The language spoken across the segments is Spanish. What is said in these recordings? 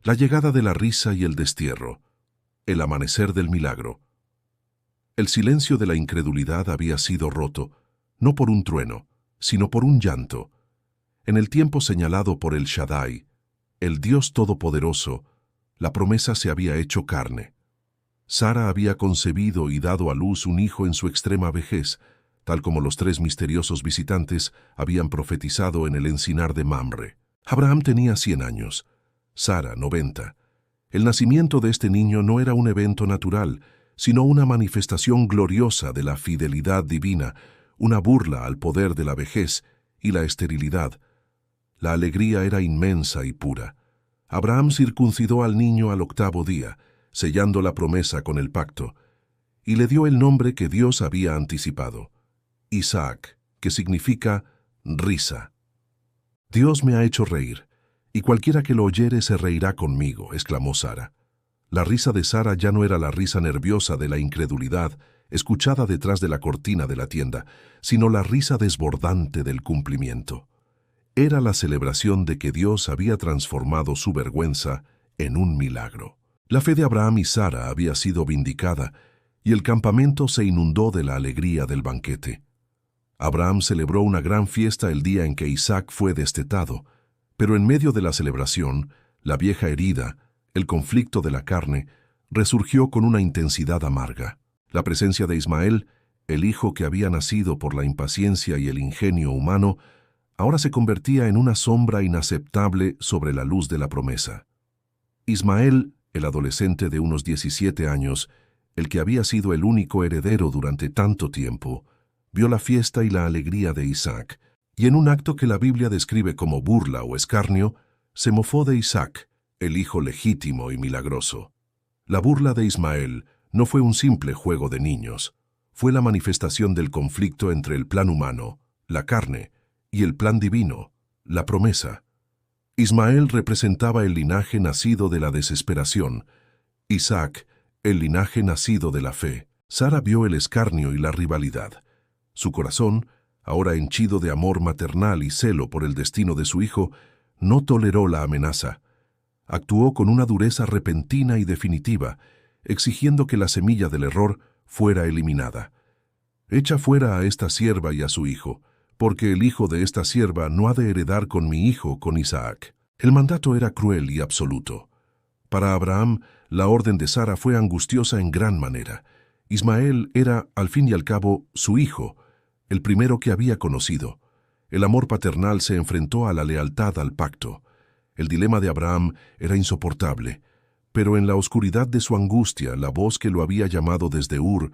La llegada de la risa y el destierro. El amanecer del milagro. El silencio de la incredulidad había sido roto, no por un trueno, sino por un llanto. En el tiempo señalado por el Shaddai, el Dios Todopoderoso, la promesa se había hecho carne. Sara había concebido y dado a luz un hijo en su extrema vejez, tal como los 3 misteriosos visitantes habían profetizado en el encinar de Mamre. Abraham tenía 100 años, Sara 90. El nacimiento de este niño no era un evento natural, sino una manifestación gloriosa de la fidelidad divina, una burla al poder de la vejez y la esterilidad. La alegría era inmensa y pura. Abraham circuncidó al niño al 8º día, sellando la promesa con el pacto, y le dio el nombre que Dios había anticipado, Isaac, que significa risa. Dios me ha hecho reír, y cualquiera que lo oyere se reirá conmigo, exclamó Sara. La risa de Sara ya no era la risa nerviosa de la incredulidad, escuchada detrás de la cortina de la tienda, sino la risa desbordante del cumplimiento. Era la celebración de que Dios había transformado su vergüenza en un milagro. La fe de Abraham y Sara había sido vindicada, y el campamento se inundó de la alegría del banquete. Abraham celebró una gran fiesta el día en que Isaac fue destetado, pero en medio de la celebración, la vieja herida, el conflicto de la carne, resurgió con una intensidad amarga. La presencia de Ismael, el hijo que había nacido por la impaciencia y el ingenio humano, ahora se convertía en una sombra inaceptable sobre la luz de la promesa. Ismael, el adolescente de unos 17 años, el que había sido el único heredero durante tanto tiempo, vio la fiesta y la alegría de Isaac, y en un acto que la Biblia describe como burla o escarnio, se mofó de Isaac, el hijo legítimo y milagroso. La burla de Ismael no fue un simple juego de niños, fue la manifestación del conflicto entre el plan humano, la carne, y el plan divino, la promesa. Ismael representaba el linaje nacido de la desesperación, Isaac, el linaje nacido de la fe. Sara vio el escarnio y la rivalidad. Su corazón, ahora henchido de amor maternal y celo por el destino de su hijo, no toleró la amenaza. Actuó con una dureza repentina y definitiva, exigiendo que la semilla del error fuera eliminada. Echa fuera a esta sierva y a su hijo, porque el hijo de esta sierva no ha de heredar con mi hijo, con Isaac. El mandato era cruel y absoluto. Para Abraham, la orden de Sara fue angustiosa en gran manera. Ismael era, al fin y al cabo, su hijo, el primero que había conocido. El amor paternal se enfrentó a la lealtad al pacto. El dilema de Abraham era insoportable, pero en la oscuridad de su angustia, la voz que lo había llamado desde Ur,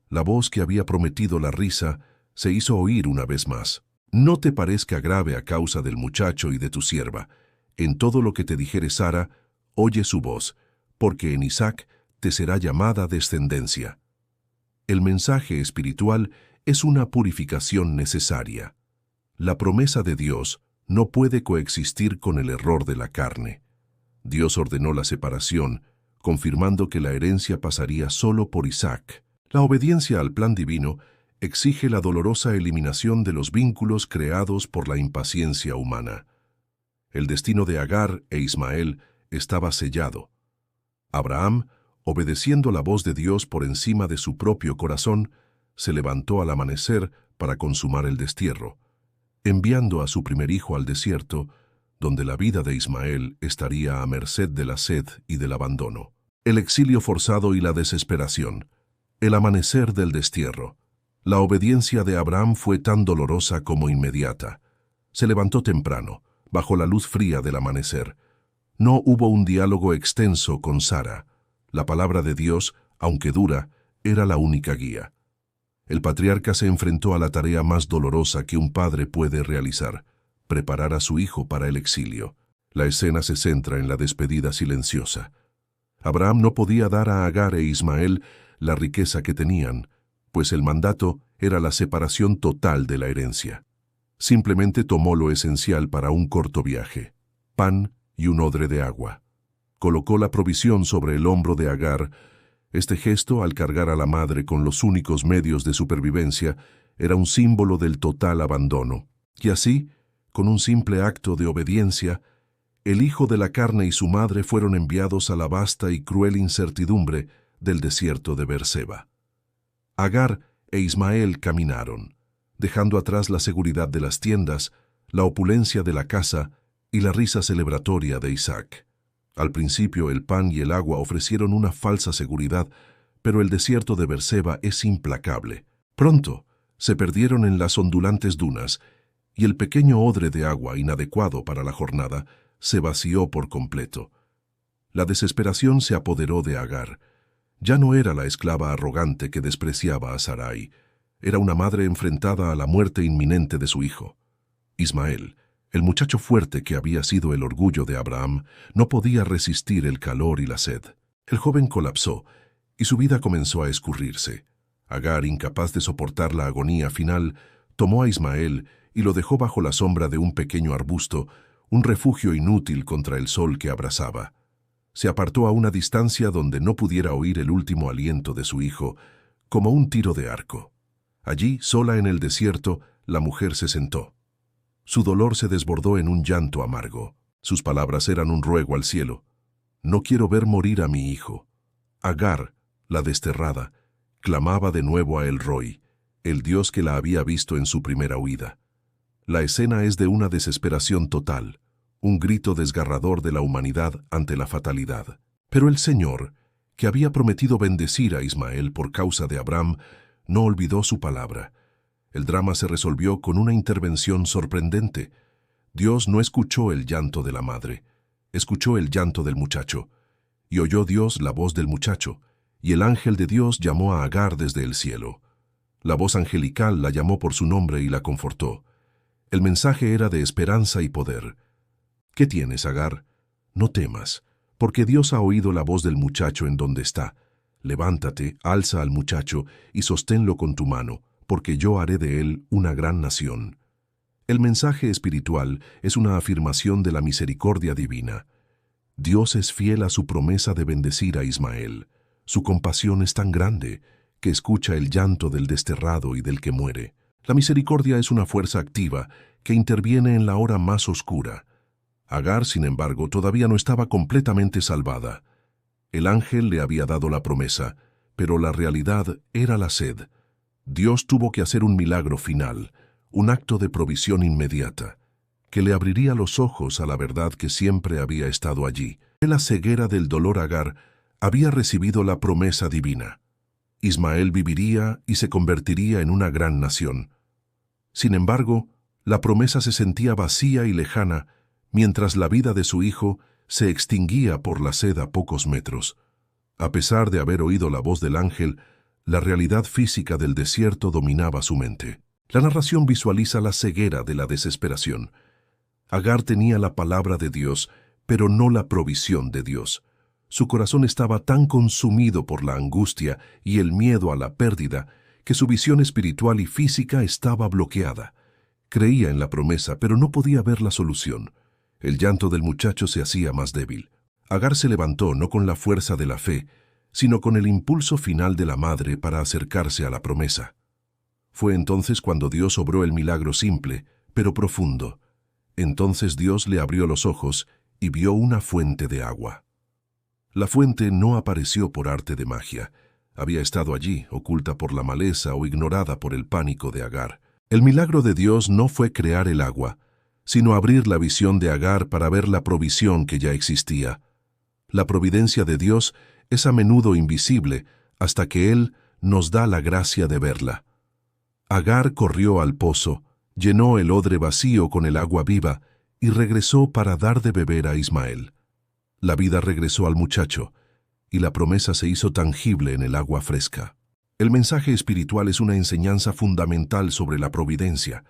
la voz que había prometido la risa, se hizo oír una vez más. No te parezca grave a causa del muchacho y de tu sierva. En todo lo que te dijere Sara, oye su voz, porque en Isaac te será llamada descendencia. El mensaje espiritual es una purificación necesaria. La promesa de Dios no puede coexistir con el error de la carne. Dios ordenó la separación, confirmando que la herencia pasaría solo por Isaac. La obediencia al plan divino exige la dolorosa eliminación de los vínculos creados por la impaciencia humana. El destino de Agar e Ismael estaba sellado. Abraham, obedeciendo la voz de Dios por encima de su propio corazón, se levantó al amanecer para consumar el destierro, enviando a su primer hijo al desierto, donde la vida de Ismael estaría a merced de la sed y del abandono. El exilio forzado y la desesperación. El amanecer del destierro. La obediencia de Abraham fue tan dolorosa como inmediata. Se levantó temprano, bajo la luz fría del amanecer. No hubo un diálogo extenso con Sara. La palabra de Dios, aunque dura, era la única guía. El patriarca se enfrentó a la tarea más dolorosa que un padre puede realizar: preparar a su hijo para el exilio. La escena se centra en la despedida silenciosa. Abraham no podía dar a Agar e Ismael la riqueza que tenían, pues el mandato era la separación total de la herencia. Simplemente tomó lo esencial para un corto viaje: pan y un odre de agua. Colocó la provisión sobre el hombro de Agar. Este gesto, al cargar a la madre con los únicos medios de supervivencia, era un símbolo del total abandono. Y así, con un simple acto de obediencia, el hijo de la carne y su madre fueron enviados a la vasta y cruel incertidumbre del desierto de Beerseba. Agar e Ismael caminaron, dejando atrás la seguridad de las tiendas, la opulencia de la casa y la risa celebratoria de Isaac. Al principio el pan y el agua ofrecieron una falsa seguridad, pero el desierto de Beerseba es implacable. Pronto se perdieron en las ondulantes dunas, y el pequeño odre de agua inadecuado para la jornada se vació por completo. La desesperación se apoderó de Agar. Ya no era la esclava arrogante que despreciaba a Sarai. Era una madre enfrentada a la muerte inminente de su hijo. Ismael, el muchacho fuerte que había sido el orgullo de Abraham, no podía resistir el calor y la sed. El joven colapsó, y su vida comenzó a escurrirse. Agar, incapaz de soportar la agonía final, tomó a Ismael y lo dejó bajo la sombra de un pequeño arbusto, un refugio inútil contra el sol que abrasaba. Se apartó a una distancia donde no pudiera oír el último aliento de su hijo, como un tiro de arco. Allí, sola en el desierto, la mujer se sentó. Su dolor se desbordó en un llanto amargo. Sus palabras eran un ruego al cielo. «No quiero ver morir a mi hijo». Agar, la desterrada, clamaba de nuevo a El Roi, el Dios que la había visto en su primera huida. La escena es de una desesperación total, un grito desgarrador de la humanidad ante la fatalidad. Pero el Señor, que había prometido bendecir a Ismael por causa de Abraham, no olvidó su palabra. El drama se resolvió con una intervención sorprendente. Dios no escuchó el llanto de la madre, escuchó el llanto del muchacho. Y oyó Dios la voz del muchacho, y el ángel de Dios llamó a Agar desde el cielo. La voz angelical la llamó por su nombre y la confortó. El mensaje era de esperanza y poder. «¿Qué tienes, Agar? No temas, porque Dios ha oído la voz del muchacho en donde está. Levántate, alza al muchacho y sosténlo con tu mano, porque yo haré de él una gran nación». El mensaje espiritual es una afirmación de la misericordia divina. Dios es fiel a su promesa de bendecir a Ismael. Su compasión es tan grande que escucha el llanto del desterrado y del que muere. La misericordia es una fuerza activa que interviene en la hora más oscura. Agar, sin embargo, todavía no estaba completamente salvada. El ángel le había dado la promesa, pero la realidad era la sed. Dios tuvo que hacer un milagro final, un acto de provisión inmediata, que le abriría los ojos a la verdad que siempre había estado allí. En la ceguera del dolor Agar había recibido la promesa divina. Ismael viviría y se convertiría en una gran nación. Sin embargo, la promesa se sentía vacía y lejana, mientras la vida de su hijo se extinguía por la sed a pocos metros. A pesar de haber oído la voz del ángel, la realidad física del desierto dominaba su mente. La narración visualiza la ceguera de la desesperación. Agar tenía la palabra de Dios, pero no la provisión de Dios. Su corazón estaba tan consumido por la angustia y el miedo a la pérdida que su visión espiritual y física estaba bloqueada. Creía en la promesa, pero no podía ver la solución. El llanto del muchacho se hacía más débil. Agar se levantó no con la fuerza de la fe, sino con el impulso final de la madre para acercarse a la promesa. Fue entonces cuando Dios obró el milagro simple, pero profundo. Entonces Dios le abrió los ojos y vio una fuente de agua. La fuente no apareció por arte de magia. Había estado allí, oculta por la maleza o ignorada por el pánico de Agar. El milagro de Dios no fue crear el agua, sino abrir la visión de Agar para ver la provisión que ya existía. La providencia de Dios es a menudo invisible hasta que Él nos da la gracia de verla. Agar corrió al pozo, llenó el odre vacío con el agua viva y regresó para dar de beber a Ismael. La vida regresó al muchacho y la promesa se hizo tangible en el agua fresca. El mensaje espiritual es una enseñanza fundamental sobre la providencia.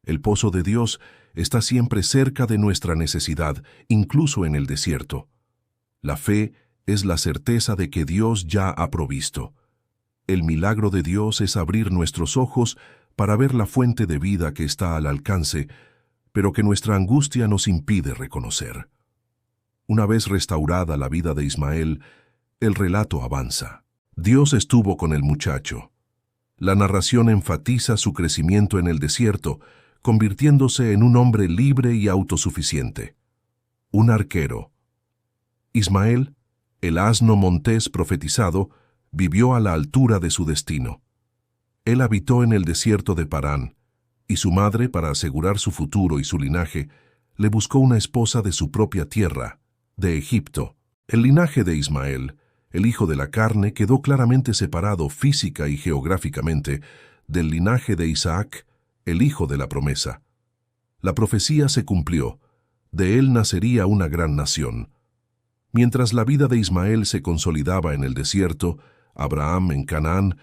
El pozo de Dios está siempre cerca de nuestra necesidad, incluso en el desierto. La fe es la certeza de que Dios ya ha provisto. El milagro de Dios es abrir nuestros ojos para ver la fuente de vida que está al alcance, pero que nuestra angustia nos impide reconocer. Una vez restaurada la vida de Ismael, el relato avanza. Dios estuvo con el muchacho. La narración enfatiza su crecimiento en el desierto, convirtiéndose en un hombre libre y autosuficiente. un arquero. Ismael, el asno montés profetizado, vivió a la altura de su destino. Él habitó en el desierto de Parán, y su madre, para asegurar su futuro y su linaje, le buscó una esposa de su propia tierra, de Egipto. El linaje de Ismael, el hijo de la carne, quedó claramente separado física y geográficamente del linaje de Isaac, el hijo de la promesa. La profecía se cumplió, de él nacería una gran nación. Mientras la vida de Ismael se consolidaba en el desierto, Abraham en Canaán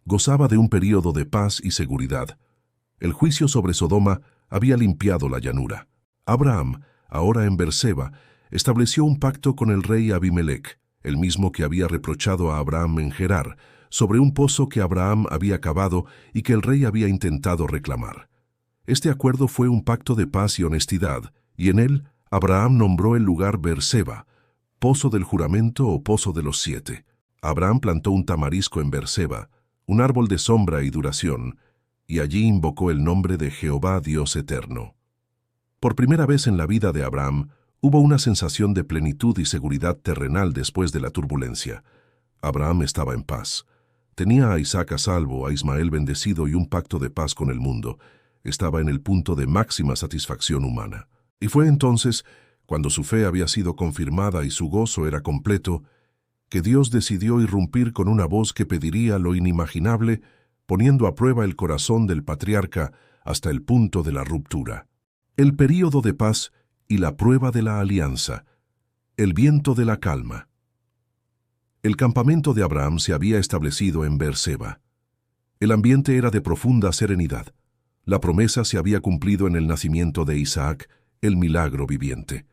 gozaba de un período de paz y seguridad. El juicio sobre Sodoma había limpiado la llanura. Abraham, ahora en Berseba, estableció un pacto con el rey Abimelec, el mismo que había reprochado a Abraham en Gerar, sobre un pozo que Abraham había cavado y que el rey había intentado reclamar. Este acuerdo fue un pacto de paz y honestidad, y en él Abraham nombró el lugar Berseba, pozo del juramento o pozo de los 7. Abraham plantó un tamarisco en Berseba, un árbol de sombra y duración, y allí invocó el nombre de Jehová Dios eterno. Por primera vez en la vida de Abraham, hubo una sensación de plenitud y seguridad terrenal después de la turbulencia. Abraham estaba en paz. Tenía a Isaac a salvo, a Ismael bendecido y un pacto de paz con el mundo. Estaba en el punto de máxima satisfacción humana. Y fue entonces, cuando su fe había sido confirmada y su gozo era completo, que Dios decidió irrumpir con una voz que pediría lo inimaginable, poniendo a prueba el corazón del patriarca hasta el punto de la ruptura. El período de paz y la prueba de la alianza, el viento de la calma. El campamento de Abraham se había establecido en Berseba. El ambiente era de profunda serenidad. La promesa se había cumplido en el nacimiento de Isaac, el milagro viviente.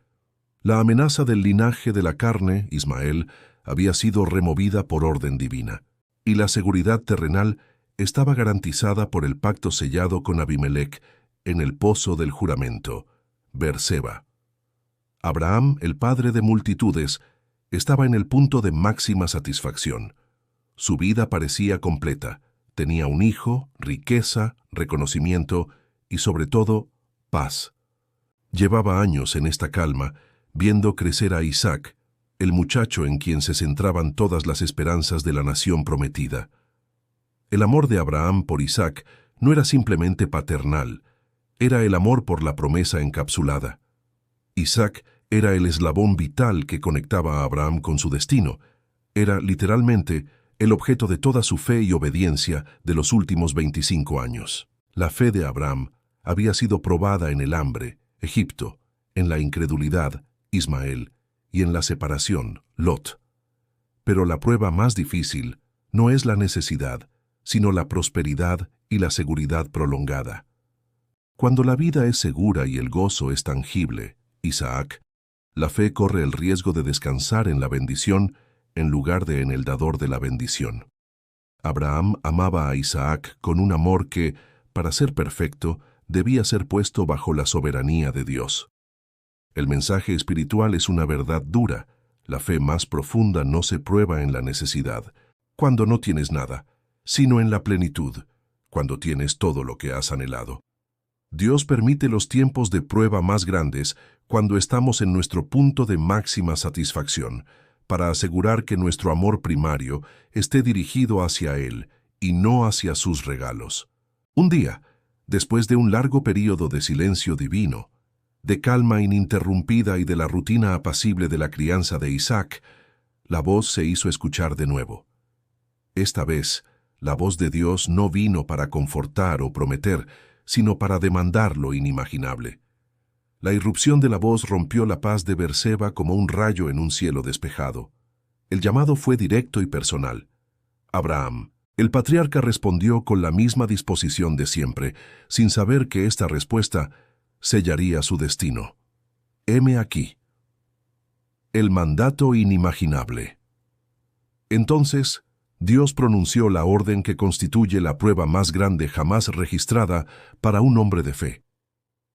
La amenaza del linaje de la carne, Ismael, había sido removida por orden divina, y la seguridad terrenal estaba garantizada por el pacto sellado con Abimelec en el pozo del juramento, Berseba. Abraham, el padre de multitudes, estaba en el punto de máxima satisfacción. Su vida parecía completa. Tenía un hijo, riqueza, reconocimiento y, sobre todo, paz. Llevaba años en esta calma, viendo crecer a Isaac, el muchacho en quien se centraban todas las esperanzas de la nación prometida. El amor de Abraham por Isaac no era simplemente paternal, era el amor por la promesa encapsulada. Isaac era el eslabón vital que conectaba a Abraham con su destino. Era, literalmente, el objeto de toda su fe y obediencia de los últimos 25 años. La fe de Abraham había sido probada en el hambre, Egipto, en la incredulidad, Ismael, y en la separación, Lot. Pero la prueba más difícil no es la necesidad, sino la prosperidad y la seguridad prolongada. Cuando la vida es segura y el gozo es tangible, Isaac, la fe corre el riesgo de descansar en la bendición en lugar de en el dador de la bendición. Abraham amaba a Isaac con un amor que, para ser perfecto, debía ser puesto bajo la soberanía de Dios. El mensaje espiritual es una verdad dura. La fe más profunda no se prueba en la necesidad, cuando no tienes nada, sino en la plenitud, cuando tienes todo lo que has anhelado. Dios permite los tiempos de prueba más grandes cuando estamos en nuestro punto de máxima satisfacción, para asegurar que nuestro amor primario esté dirigido hacia Él y no hacia sus regalos. Un día, después de un largo período de silencio divino, de calma ininterrumpida y de la rutina apacible de la crianza de Isaac, la voz se hizo escuchar de nuevo. Esta vez, la voz de Dios no vino para confortar o prometer, sino para demandar lo inimaginable. La irrupción de la voz rompió la paz de Berseba como un rayo en un cielo despejado. El llamado fue directo y personal. Abraham. El patriarca respondió con la misma disposición de siempre, sin saber que esta respuesta sellaría su destino. Heme aquí. El mandato inimaginable. Entonces, Dios pronunció la orden que constituye la prueba más grande jamás registrada para un hombre de fe.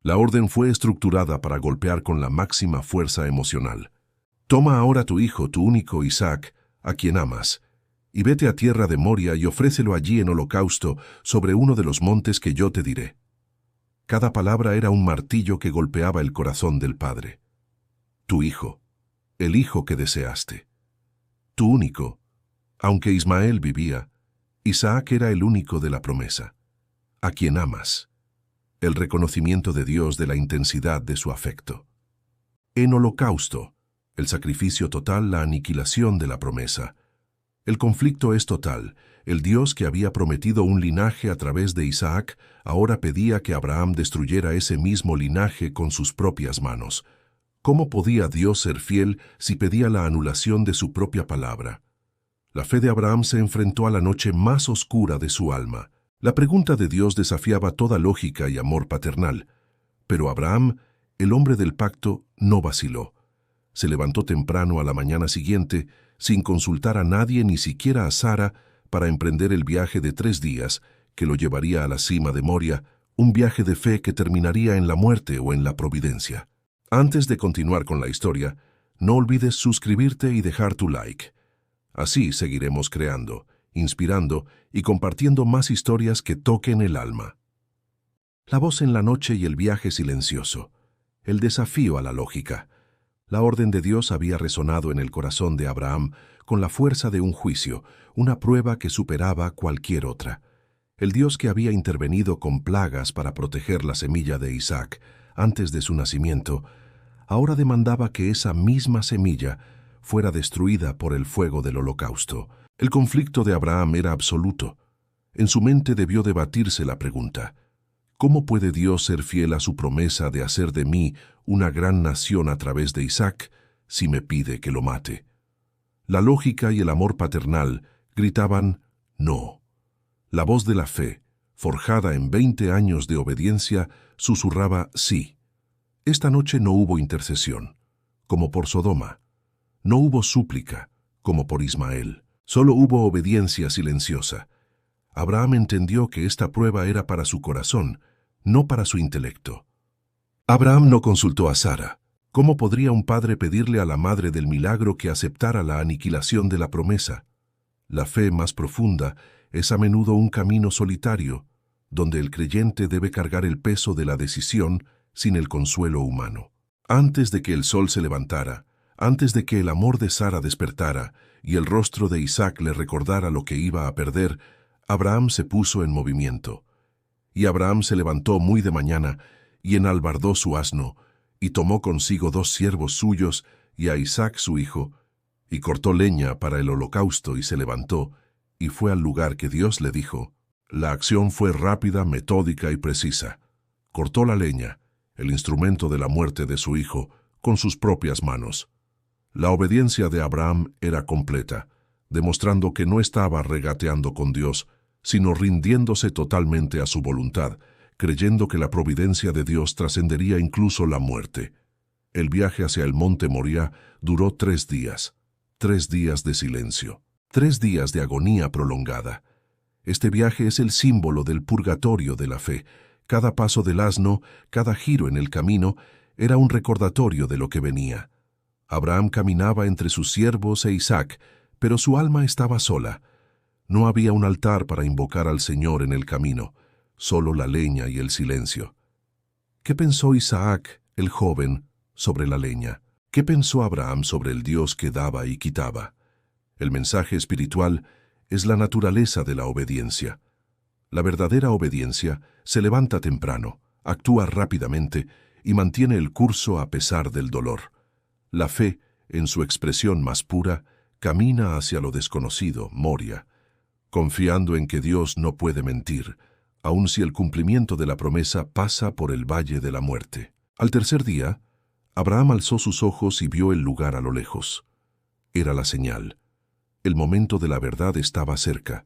La orden fue estructurada para golpear con la máxima fuerza emocional. Toma ahora tu hijo, tu único Isaac, a quien amas, y vete a tierra de Moria y ofrécelo allí en holocausto sobre uno de los montes que yo te diré. Cada palabra era un martillo que golpeaba el corazón del padre. tu hijo, el hijo que deseaste. Tu único. Aunque Ismael vivía, Isaac era el único de la promesa, a quien amas. El reconocimiento de Dios de la intensidad de su afecto. En holocausto, el sacrificio total, la aniquilación de la promesa. El conflicto es total. El Dios que había prometido un linaje a través de Isaac, ahora pedía que Abraham destruyera ese mismo linaje con sus propias manos. ¿Cómo podía Dios ser fiel si pedía la anulación de su propia palabra? La fe de Abraham se enfrentó a la noche más oscura de su alma. La pregunta de Dios desafiaba toda lógica y amor paternal. Pero Abraham, el hombre del pacto, no vaciló. Se levantó temprano a la mañana siguiente, sin consultar a nadie, ni siquiera a Sara, para emprender el viaje de 3 días, que lo llevaría a la cima de Moria, un viaje de fe que terminaría en la muerte o en la providencia. Antes de continuar con la historia, no olvides suscribirte y dejar tu like. Así seguiremos creando, inspirando y compartiendo más historias que toquen el alma. La voz en la noche y el viaje silencioso. El desafío a la lógica. La orden de Dios había resonado en el corazón de Abraham con la fuerza de un juicio, una prueba que superaba cualquier otra. El Dios que había intervenido con plagas para proteger la semilla de Isaac antes de su nacimiento, ahora demandaba que esa misma semilla fuera destruida por el fuego del holocausto. El conflicto de Abraham era absoluto. En su mente debió debatirse la pregunta: ¿cómo puede Dios ser fiel a su promesa de hacer de mí una gran nación a través de Isaac si me pide que lo mate? La lógica y el amor paternal gritaban no. La voz de la fe, forjada en 20 años de obediencia, susurraba sí. Esta noche no hubo intercesión, como por Sodoma. No hubo súplica, como por Ismael. Solo hubo obediencia silenciosa. Abraham entendió que esta prueba era para su corazón, no para su intelecto. Abraham no consultó a Sara. ¿Cómo podría un padre pedirle a la madre del milagro que aceptara la aniquilación de la promesa? La fe más profunda es a menudo un camino solitario, donde el creyente debe cargar el peso de la decisión sin el consuelo humano. Antes de que el sol se levantara, antes de que el amor de Sara despertara y el rostro de Isaac le recordara lo que iba a perder, Abraham se puso en movimiento. Y Abraham se levantó muy de mañana y enalbardó su asno, y tomó consigo 2 siervos suyos y a Isaac su hijo, y cortó leña para el holocausto y se levantó, y fue al lugar que Dios le dijo. La acción fue rápida, metódica y precisa. Cortó la leña, el instrumento de la muerte de su hijo, con sus propias manos. La obediencia de Abraham era completa, demostrando que no estaba regateando con Dios, sino rindiéndose totalmente a su voluntad, creyendo que la providencia de Dios trascendería incluso la muerte. El viaje hacia el monte Moría duró 3 días, 3 días de silencio, 3 días de agonía prolongada. Este viaje es el símbolo del purgatorio de la fe. Cada paso del asno, cada giro en el camino, era un recordatorio de lo que venía. Abraham caminaba entre sus siervos e Isaac, pero su alma estaba sola. No había un altar para invocar al Señor en el camino, solo la leña y el silencio. ¿Qué pensó Isaac, el joven, sobre la leña? ¿Qué pensó Abraham sobre el Dios que daba y quitaba? El mensaje espiritual es la naturaleza de la obediencia. La verdadera obediencia se levanta temprano, actúa rápidamente y mantiene el curso a pesar del dolor. La fe, en su expresión más pura, camina hacia lo desconocido, Moria, confiando en que Dios no puede mentir, aun si el cumplimiento de la promesa pasa por el valle de la muerte. Al tercer día, Abraham alzó sus ojos y vio el lugar a lo lejos. Era la señal. El momento de la verdad estaba cerca.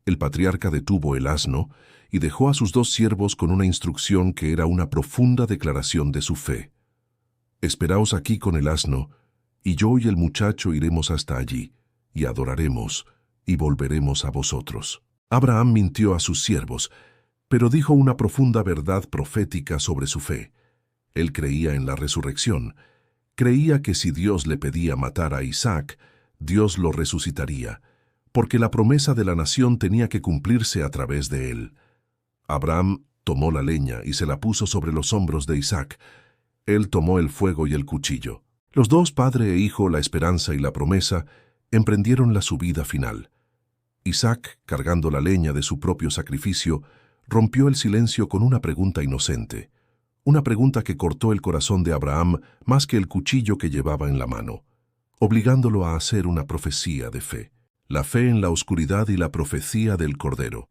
El patriarca detuvo el asno y dejó a sus 2 siervos con una instrucción que era una profunda declaración de su fe. Esperaos aquí con el asno, y yo y el muchacho iremos hasta allí, y adoraremos, y volveremos a vosotros. Abraham mintió a sus siervos, pero dijo una profunda verdad profética sobre su fe. Él creía en la resurrección. Creía que si Dios le pedía matar a Isaac, Dios lo resucitaría, porque la promesa de la nación tenía que cumplirse a través de él. Abraham tomó la leña y se la puso sobre los hombros de Isaac. Él tomó el fuego y el cuchillo. Los dos, padre e hijo, la esperanza y la promesa, emprendieron la subida final. Isaac, cargando la leña de su propio sacrificio, rompió el silencio con una pregunta inocente, una pregunta que cortó el corazón de Abraham más que el cuchillo que llevaba en la mano, obligándolo a hacer una profecía de fe, la fe en la oscuridad y la profecía del Cordero.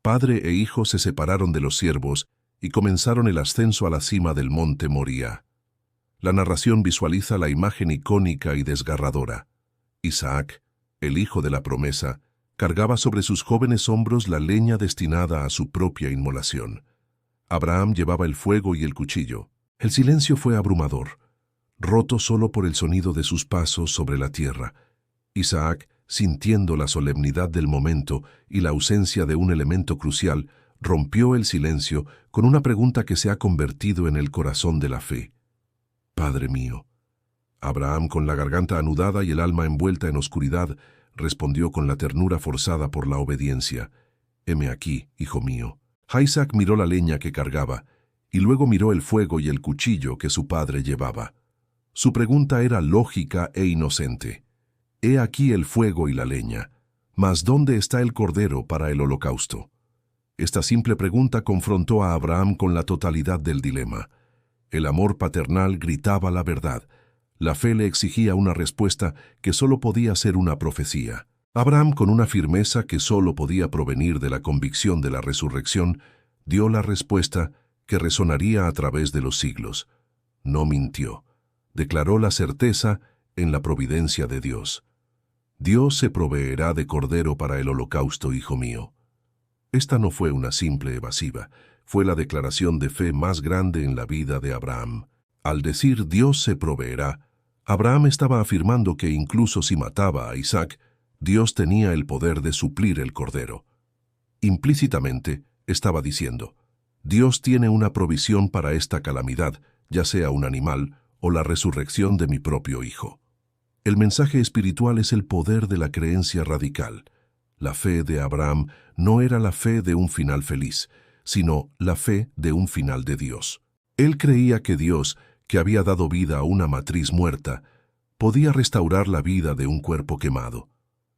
Padre e hijo se separaron de los siervos y comenzaron el ascenso a la cima del monte Moría. La narración visualiza la imagen icónica y desgarradora. Isaac, el hijo de la promesa, cargaba sobre sus jóvenes hombros la leña destinada a su propia inmolación. Abraham llevaba el fuego y el cuchillo. El silencio fue abrumador, roto solo por el sonido de sus pasos sobre la tierra. Isaac, sintiendo la solemnidad del momento y la ausencia de un elemento crucial, rompió el silencio con una pregunta que se ha convertido en el corazón de la fe. «Padre mío». Abraham, con la garganta anudada y el alma envuelta en oscuridad, respondió con la ternura forzada por la obediencia: «Heme aquí, hijo mío». Isaac miró la leña que cargaba, y luego miró el fuego y el cuchillo que su padre llevaba. Su pregunta era lógica e inocente. «He aquí el fuego y la leña, mas ¿dónde está el cordero para el holocausto?». Esta simple pregunta confrontó a Abraham con la totalidad del dilema. El amor paternal gritaba la verdad. La fe le exigía una respuesta que solo podía ser una profecía. Abraham, con una firmeza que solo podía provenir de la convicción de la resurrección, dio la respuesta que resonaría a través de los siglos. No mintió. Declaró la certeza en la providencia de Dios. «Dios se proveerá de cordero para el holocausto, hijo mío». Esta no fue una simple evasiva, fue la declaración de fe más grande en la vida de Abraham. Al decir «Dios se proveerá», Abraham estaba afirmando que incluso si mataba a Isaac, Dios tenía el poder de suplir el cordero. Implícitamente estaba diciendo: «Dios tiene una provisión para esta calamidad, ya sea un animal o la resurrección de mi propio hijo». El mensaje espiritual es el poder de la creencia radical. La fe de Abraham no era la fe de un final feliz, sino la fe de un final de Dios. Él creía que Dios, que había dado vida a una matriz muerta, podía restaurar la vida de un cuerpo quemado.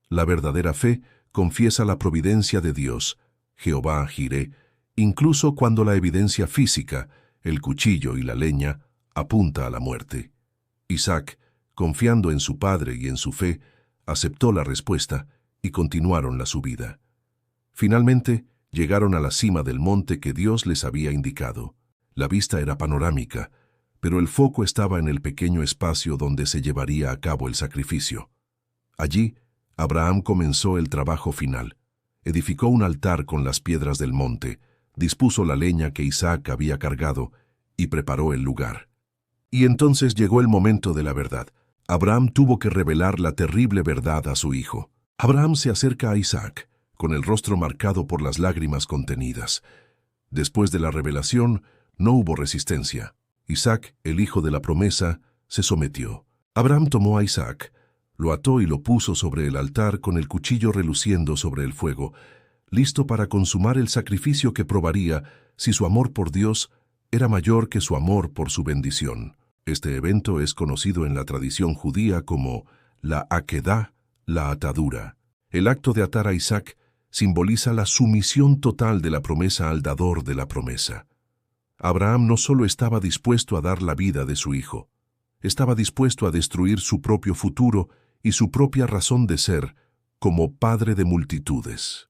La verdadera fe confiesa la providencia de Dios, Jehová Jireh, incluso cuando la evidencia física, el cuchillo y la leña, apunta a la muerte. Isaac, confiando en su padre y en su fe, aceptó la respuesta y continuaron la subida. Finalmente, llegaron a la cima del monte que Dios les había indicado. La vista era panorámica, pero el foco estaba en el pequeño espacio donde se llevaría a cabo el sacrificio. Allí, Abraham comenzó el trabajo final. Edificó un altar con las piedras del monte, dispuso la leña que Isaac había cargado y preparó el lugar. Y entonces llegó el momento de la verdad. Abraham tuvo que revelar la terrible verdad a su hijo. Abraham se acerca a Isaac, con el rostro marcado por las lágrimas contenidas. Después de la revelación, no hubo resistencia. Isaac, el hijo de la promesa, se sometió. Abraham tomó a Isaac, lo ató y lo puso sobre el altar con el cuchillo reluciendo sobre el fuego, listo para consumar el sacrificio que probaría si su amor por Dios era mayor que su amor por su bendición. Este evento es conocido en la tradición judía como la Akedah, la atadura. El acto de atar a Isaac simboliza la sumisión total de la promesa al dador de la promesa. Abraham no solo estaba dispuesto a dar la vida de su hijo, estaba dispuesto a destruir su propio futuro y su propia razón de ser como padre de multitudes.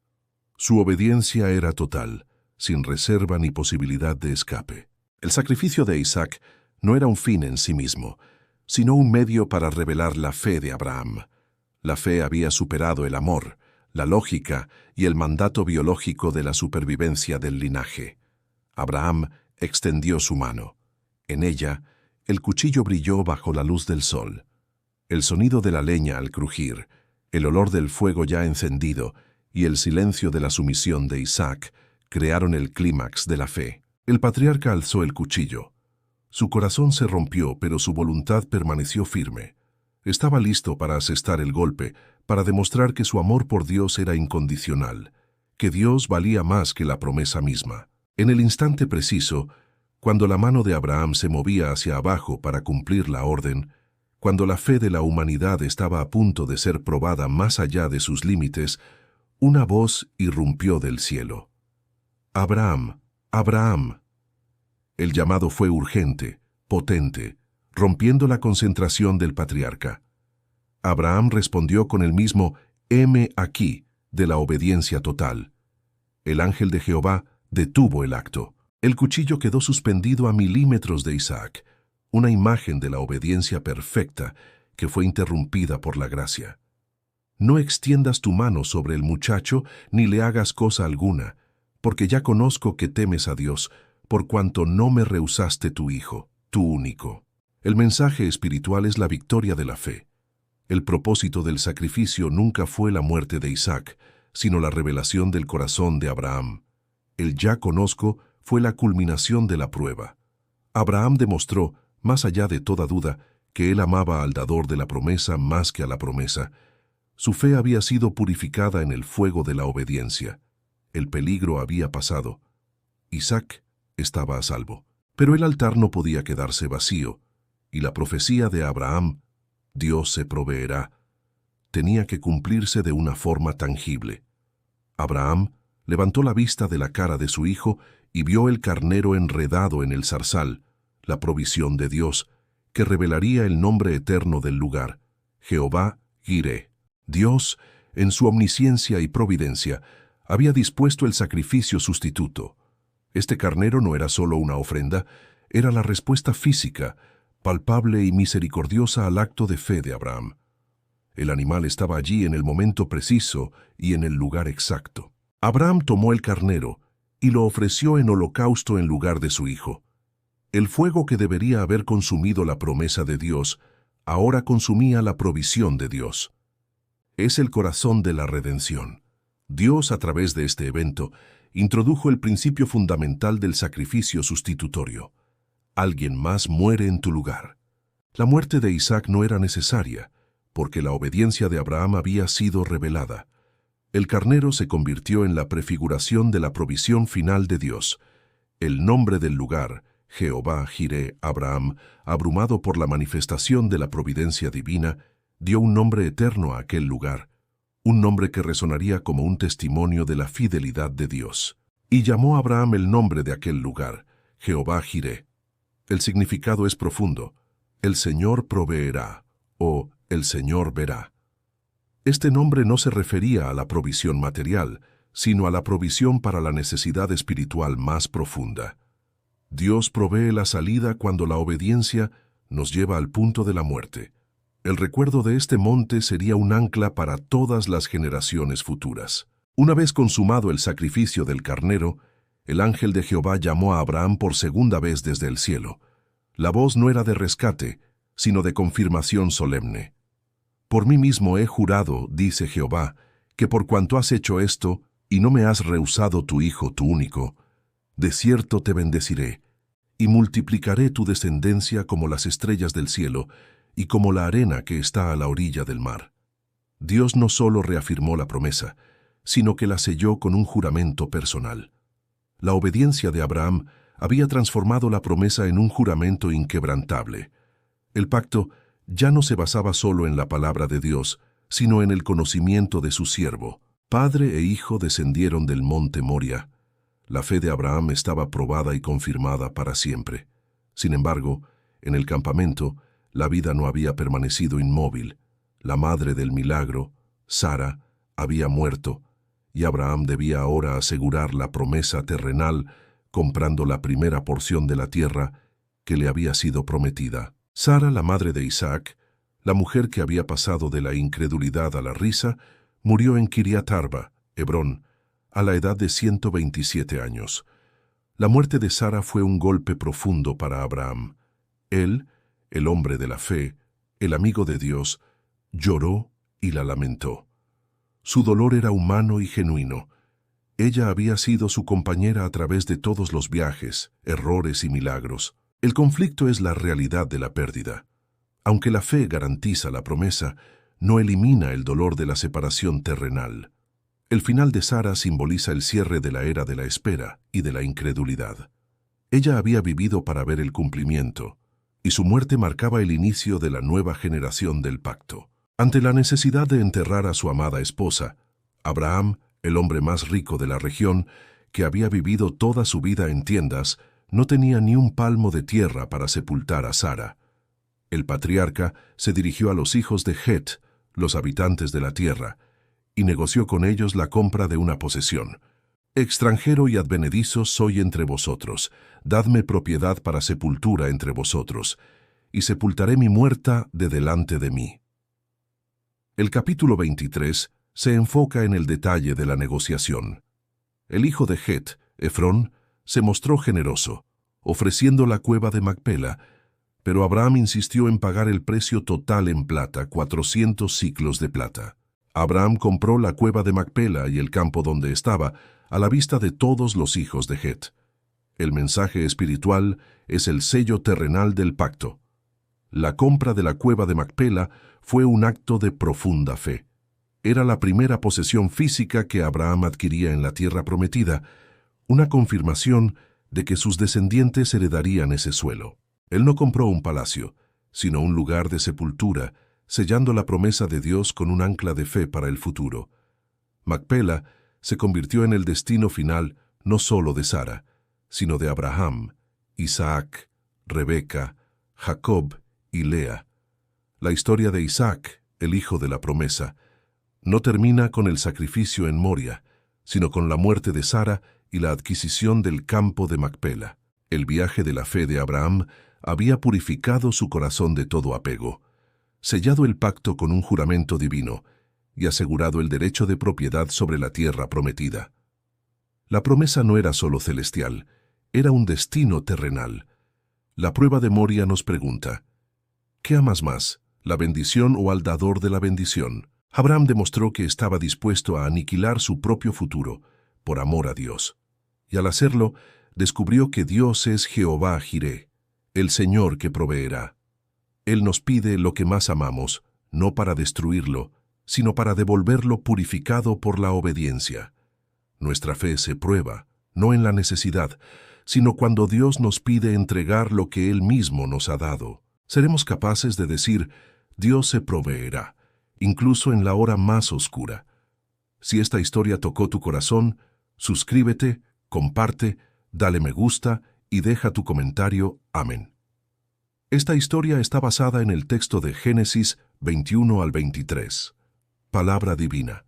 Su obediencia era total, sin reserva ni posibilidad de escape. El sacrificio de Isaac no era un fin en sí mismo, sino un medio para revelar la fe de Abraham. La fe había superado el amor, la lógica y el mandato biológico de la supervivencia del linaje. Abraham extendió su mano. En ella, el cuchillo brilló bajo la luz del sol. El sonido de la leña al crujir, el olor del fuego ya encendido y el silencio de la sumisión de Isaac crearon el clímax de la fe. El patriarca alzó el cuchillo. Su corazón se rompió, pero su voluntad permaneció firme. Estaba listo para asestar el golpe, para demostrar que su amor por Dios era incondicional, que Dios valía más que la promesa misma. En el instante preciso, cuando la mano de Abraham se movía hacia abajo para cumplir la orden, Cuando la fe de la humanidad estaba a punto de ser probada más allá de sus límites, una voz irrumpió del cielo. «Abraham, Abraham». El llamado fue urgente, potente, rompiendo la concentración del patriarca. Abraham respondió con el mismo «heme aquí» de la obediencia total. El ángel de Jehová detuvo el acto. El cuchillo quedó suspendido a milímetros de Isaac, una imagen de la obediencia perfecta que fue interrumpida por la gracia. No extiendas tu mano sobre el muchacho ni le hagas cosa alguna, porque ya conozco que temes a Dios, por cuanto no me rehusaste tu hijo, tu único. El mensaje espiritual es la victoria de la fe. El propósito del sacrificio nunca fue la muerte de Isaac, sino la revelación del corazón de Abraham. El ya conozco fue la culminación de la prueba. Abraham demostró, más allá de toda duda, que él amaba al dador de la promesa más que a la promesa. Su fe había sido purificada en el fuego de la obediencia. El peligro había pasado. Isaac estaba a salvo. Pero el altar no podía quedarse vacío, y la profecía de Abraham, Dios se proveerá, tenía que cumplirse de una forma tangible. Abraham levantó la vista de la cara de su hijo y vio el carnero enredado en el zarzal, la provisión de Dios, que revelaría el nombre eterno del lugar, Jehová Jireh. Dios, en su omnisciencia y providencia, había dispuesto el sacrificio sustituto. Este carnero no era solo una ofrenda, era la respuesta física, palpable y misericordiosa al acto de fe de Abraham. El animal estaba allí en el momento preciso y en el lugar exacto. Abraham tomó el carnero y lo ofreció en holocausto en lugar de su hijo. El fuego que debería haber consumido la promesa de Dios, ahora consumía la provisión de Dios. Es el corazón de la redención. Dios, a través de este evento, introdujo el principio fundamental del sacrificio sustitutorio. Alguien más muere en tu lugar. La muerte de Isaac no era necesaria, porque la obediencia de Abraham había sido revelada. El carnero se convirtió en la prefiguración de la provisión final de Dios. El nombre del lugar, Jehová Jireh Abraham, abrumado por la manifestación de la providencia divina, dio un nombre eterno a aquel lugar, un nombre que resonaría como un testimonio de la fidelidad de Dios. Y llamó a Abraham el nombre de aquel lugar, Jehová Jireh. El significado es profundo. El Señor proveerá, o el Señor verá. Este nombre no se refería a la provisión material, sino a la provisión para la necesidad espiritual más profunda. Dios provee la salida cuando la obediencia nos lleva al punto de la muerte. El recuerdo de este monte sería un ancla para todas las generaciones futuras. Una vez consumado el sacrificio del carnero, el ángel de Jehová llamó a Abraham por segunda vez desde el cielo. La voz no era de rescate, sino de confirmación solemne. Por mí mismo he jurado, dice Jehová, que por cuanto has hecho esto, y no me has rehusado tu hijo, tu único, de cierto te bendeciré, y multiplicaré tu descendencia como las estrellas del cielo, y como la arena que está a la orilla del mar. Dios no solo reafirmó la promesa, sino que la selló con un juramento personal. La obediencia de Abraham había transformado la promesa en un juramento inquebrantable. El pacto ya no se basaba solo en la palabra de Dios, sino en el conocimiento de su siervo. Padre e hijo descendieron del monte Moria. La fe de Abraham estaba probada y confirmada para siempre. Sin embargo, en el campamento, la vida no había permanecido inmóvil. La madre del milagro, Sara, había muerto, y Abraham debía ahora asegurar la promesa terrenal comprando la primera porción de la tierra que le había sido prometida. Sara, la madre de Isaac, la mujer que había pasado de la incredulidad a la risa, murió en Kiriat Arba, Hebrón, a la edad de 127 años. La muerte de Sara fue un golpe profundo para Abraham. Él, el hombre de la fe, el amigo de Dios, lloró y la lamentó. Su dolor era humano y genuino. Ella había sido su compañera a través de todos los viajes, errores y milagros. El conflicto es la realidad de la pérdida. Aunque la fe garantiza la promesa, no elimina el dolor de la separación terrenal. El final de Sara simboliza el cierre de la era de la espera y de la incredulidad. Ella había vivido para ver el cumplimiento, y su muerte marcaba el inicio de la nueva generación del pacto. Ante la necesidad de enterrar a su amada esposa, Abraham, el hombre más rico de la región, que había vivido toda su vida en tiendas, no tenía ni un palmo de tierra para sepultar a Sara. El patriarca se dirigió a los hijos de Het, los habitantes de la tierra, y negoció con ellos la compra de una posesión. Extranjero y advenedizo soy entre vosotros, dadme propiedad para sepultura entre vosotros, y sepultaré mi muerta de delante de mí. El capítulo 23 se enfoca en el detalle de la negociación. El hijo de Het, Efrón, se mostró generoso, ofreciendo la cueva de Macpela, pero Abraham insistió en pagar el precio total en plata, 400 siclos de plata. Abraham compró la cueva de Macpela y el campo donde estaba, a la vista de todos los hijos de Het. El mensaje espiritual es el sello terrenal del pacto. La compra de la cueva de Macpela fue un acto de profunda fe. Era la primera posesión física que Abraham adquiría en la tierra prometida, una confirmación de que sus descendientes heredarían ese suelo. Él no compró un palacio, sino un lugar de sepultura, sellando la promesa de Dios con un ancla de fe para el futuro. Macpela se convirtió en el destino final no solo de Sara, sino de Abraham, Isaac, Rebeca, Jacob y Lea. La historia de Isaac, el hijo de la promesa, no termina con el sacrificio en Moria, sino con la muerte de Sara y la adquisición del campo de Macpela. El viaje de la fe de Abraham había purificado su corazón de todo apego, sellado el pacto con un juramento divino y asegurado el derecho de propiedad sobre la tierra prometida. La promesa no era solo celestial, era un destino terrenal. La prueba de Moria nos pregunta, ¿qué amas más, la bendición o al dador de la bendición? Abraham demostró que estaba dispuesto a aniquilar su propio futuro por amor a Dios. Y al hacerlo, descubrió que Dios es Jehová Jireh, el Señor que proveerá. Él nos pide lo que más amamos, no para destruirlo, sino para devolverlo purificado por la obediencia. Nuestra fe se prueba, no en la necesidad, sino cuando Dios nos pide entregar lo que Él mismo nos ha dado. Seremos capaces de decir, Dios se proveerá, incluso en la hora más oscura. Si esta historia tocó tu corazón, suscríbete, comparte, dale me gusta y deja tu comentario. Amén. Esta historia está basada en el texto de Génesis 21 al 23. Palabra divina,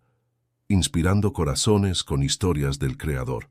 inspirando corazones con historias del Creador.